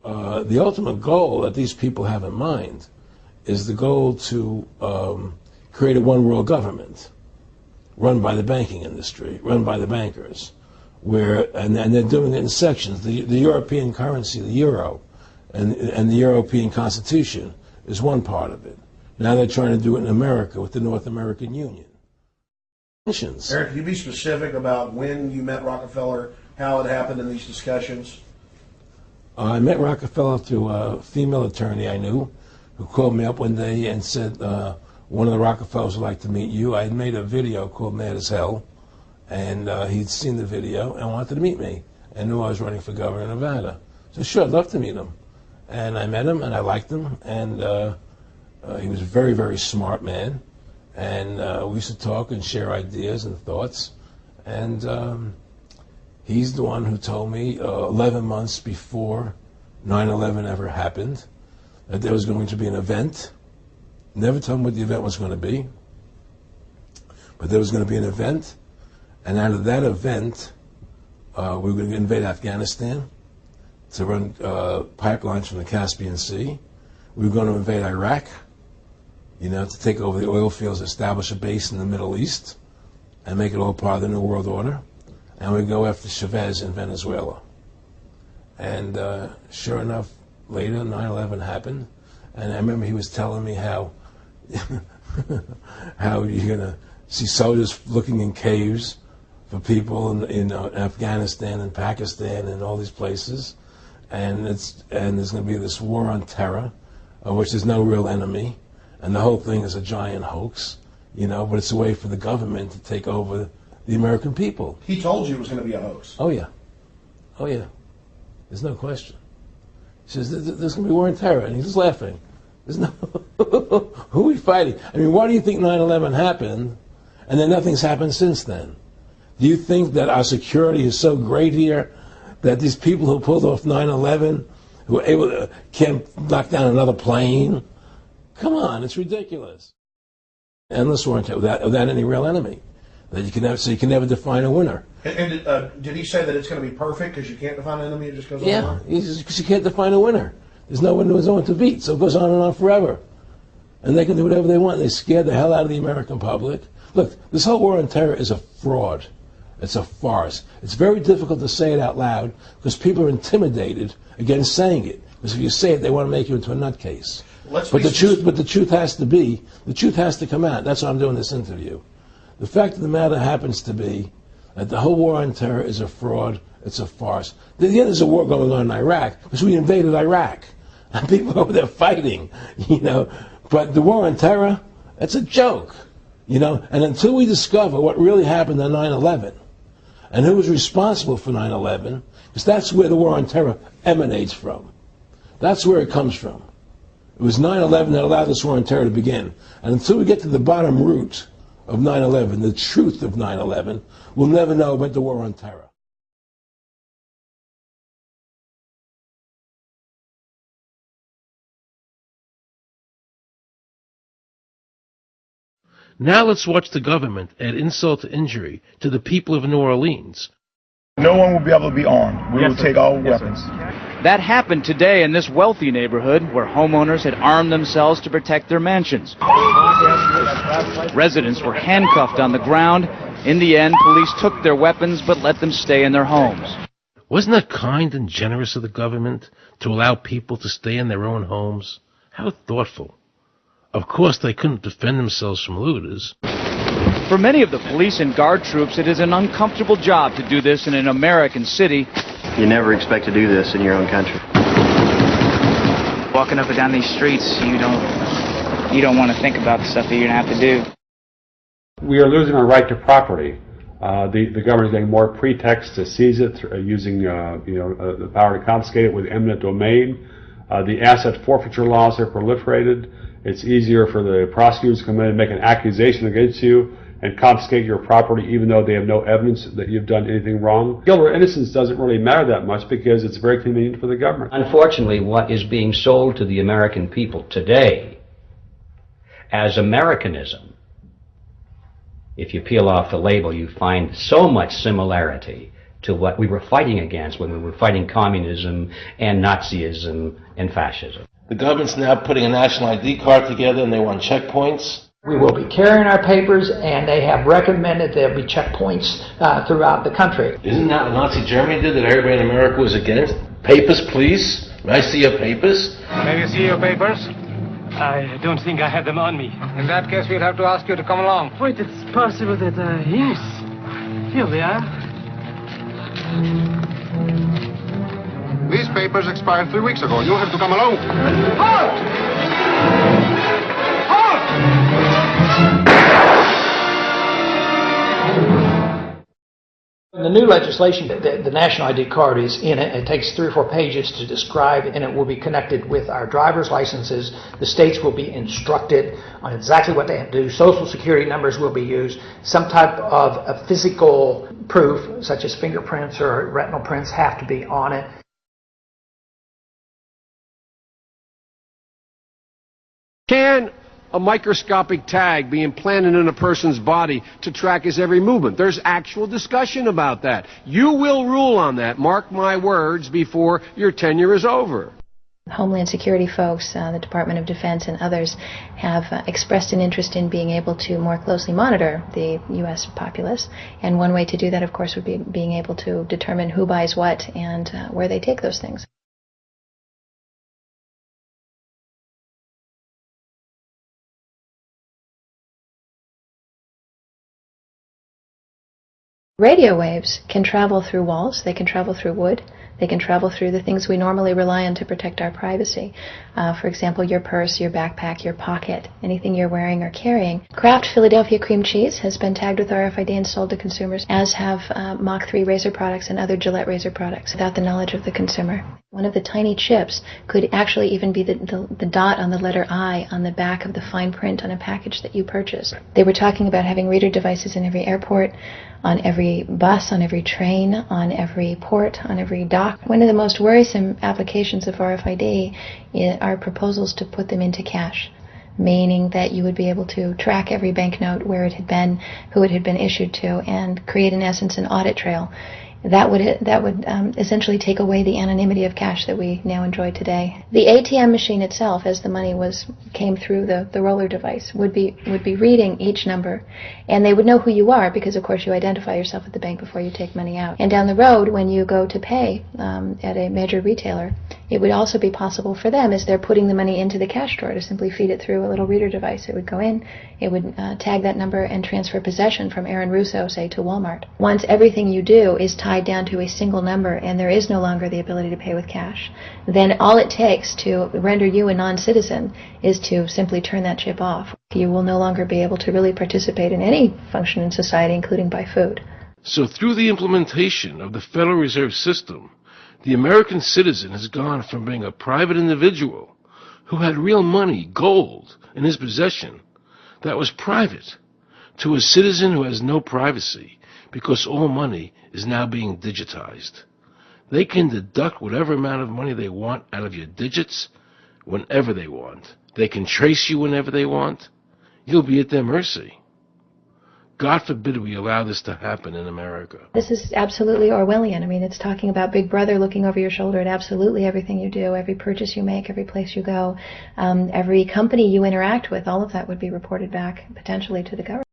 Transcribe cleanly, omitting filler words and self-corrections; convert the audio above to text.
the ultimate goal that these people have in mind is the goal to create a one world government run by the banking industry, run by the bankers, and they're doing it in sections. The European currency, the euro, and the European Constitution is one part of it. Now they're trying to do it in America with the North American Union. Eric, can you be specific about when you met Rockefeller, how it happened in these discussions? I met Rockefeller through a female attorney I knew who called me up one day and said, one of the Rockefellers would like to meet you. I had made a video called Mad as Hell, and he'd seen the video and wanted to meet me and knew I was running for governor of Nevada. So sure, I'd love to meet him. And I met him, and I liked him, and he was a very, very smart man. And we used to talk and share ideas and thoughts. And he's the one who told me 11 months before 9/11 ever happened that there was going to be an event. Never told me what the event was going to be, but there was going to be an event, and out of that event, we were going to invade Afghanistan to run pipelines from the Caspian Sea. We were going to invade Iraq, to take over the oil fields, establish a base in the Middle East, and make it all part of the New World Order. And we'd go after Chavez in Venezuela. And sure enough, later 9/11 happened, and I remember he was telling me how you're going to see soldiers looking in caves for people in Afghanistan and Pakistan and all these places, and there's going to be this war on terror, of which there's no real enemy, and the whole thing is a giant hoax, but it's a way for the government to take over the American people. He told you it was going to be a hoax. Oh yeah. There's no question. He says, there's going to be war on terror, and he's just laughing. There's no, who are we fighting? I mean, why do you think 9/11 happened, and then nothing's happened since then? Do you think that our security is so great here that these people who pulled off 9/11, who were able to, can't knock down another plane? Come on, it's ridiculous. Endless war on terror without any real enemy. That you can never, so you can never define a winner. And did he say that it's going to be perfect because you can't define an enemy? It just goes on and on? Yeah, because you can't define a winner. There's no one to beat, so it goes on and on forever. And they can do whatever they want. They scared the hell out of the American public. Look, this whole war on terror is a fraud. It's a farce. It's very difficult to say it out loud because people are intimidated against saying it. Because if you say it, they want to make you into a nutcase. But the truth has to come out. That's why I'm doing this interview. The fact of the matter happens to be that the whole war on terror is a fraud, it's a farce. There's a war going on in Iraq because we invaded Iraq. And people over there fighting, But the war on terror, it's a joke, And until we discover what really happened on 9/11 and who was responsible for 9/11, because that's where the war on terror emanates from. That's where it comes from. It was 9/11 that allowed this war on terror to begin. And until we get to the bottom root of 9/11, the truth of 9/11, we'll never know about the war on terror. Now let's watch the government add insult to injury to the people of New Orleans. No one will be able to be armed. We will take all weapons. That happened today in this wealthy neighborhood where homeowners had armed themselves to protect their mansions. Residents were handcuffed on the ground. In the end, police took their weapons but let them stay in their homes. Wasn't that kind and generous of the government to allow people to stay in their own homes? How thoughtful. Of course, they couldn't defend themselves from looters. For many of the police and guard troops, it is an uncomfortable job to do this in an American city. You never expect to do this in your own country. Walking up and down these streets, you don't want to think about the stuff that you're going to have to do. We are losing our right to property. The government is getting more pretexts to seize it, using the power to confiscate it with eminent domain. The asset forfeiture laws have proliferated. It's easier for the prosecutors to come in and make an accusation against you and confiscate your property even though they have no evidence that you've done anything wrong. Guilt or innocence doesn't really matter that much because it's very convenient for the government. Unfortunately, what is being sold to the American people today as Americanism, if you peel off the label, you find so much similarity to what we were fighting against when we were fighting communism and Nazism and fascism. The government's now putting a national ID card together and they want checkpoints. We will be carrying our papers, and they have recommended there'll be checkpoints throughout the country. Isn't that what Nazi Germany did that everybody in America was against? Papers, please. May I see your papers? May we see your papers? I don't think I have them on me. In that case, we'll have to ask you to come along. Wait, it's possible that, yes. Here they are. These papers expired 3 weeks ago. You'll have to come along. Halt! Halt! The new legislation, the national ID card is in it. It takes 3 or 4 pages to describe, and it will be connected with our driver's licenses. The states will be instructed on exactly what they have to do. Social security numbers will be used. Some type of a physical proof, such as fingerprints or retinal prints, have to be on it. Can a microscopic tag be implanted in a person's body to track his every movement? There's actual discussion about that. You will rule on that, mark my words, before your tenure is over. Homeland Security folks, the Department of Defense and others have expressed an interest in being able to more closely monitor the U.S. populace. And one way to do that, of course, would be being able to determine who buys what and where they take those things. Radio waves can travel through walls, they can travel through wood, they can travel through the things we normally rely on to protect our privacy. For example, your purse, your backpack, your pocket, anything you're wearing or carrying. Kraft Philadelphia cream cheese has been tagged with RFID and sold to consumers, as have Mach 3 razor products and other Gillette razor products, without the knowledge of the consumer. One of the tiny chips could actually even be the dot on the letter I on the back of the fine print on a package that you purchase. They were talking about having reader devices in every airport, on every bus, on every train, on every port, on every dock. One of the most worrisome applications of RFID are proposals to put them into cash, meaning that you would be able to track every banknote, where it had been, who it had been issued to, and create, in essence, an audit trail. That would essentially take away the anonymity of cash that we now enjoy today. The ATM machine itself, as the money came through the roller device, would be reading each number, and they would know who you are because, of course, you identify yourself at the bank before you take money out. And down the road, when you go to pay at a major retailer, it would also be possible for them, as they're putting the money into the cash drawer, to simply feed it through a little reader device. It would go in, it would tag that number and transfer possession from Aaron Russo, say, to Walmart. Once everything you do is tied down to a single number and there is no longer the ability to pay with cash, then all it takes to render you a non-citizen is to simply turn that chip off. You will no longer be able to really participate in any function in society, including buy food. So through the implementation of the Federal Reserve System, the American citizen has gone from being a private individual who had real money, gold, in his possession that was private, to a citizen who has no privacy, because all money is now being digitized. They can deduct whatever amount of money they want out of your digits whenever they want. They can trace you whenever they want. You'll be at their mercy. God forbid we allow this to happen in America. This is absolutely Orwellian. I mean, it's talking about Big Brother looking over your shoulder at absolutely everything you do, every purchase you make, every place you go, every company you interact with. All of that would be reported back potentially to the government.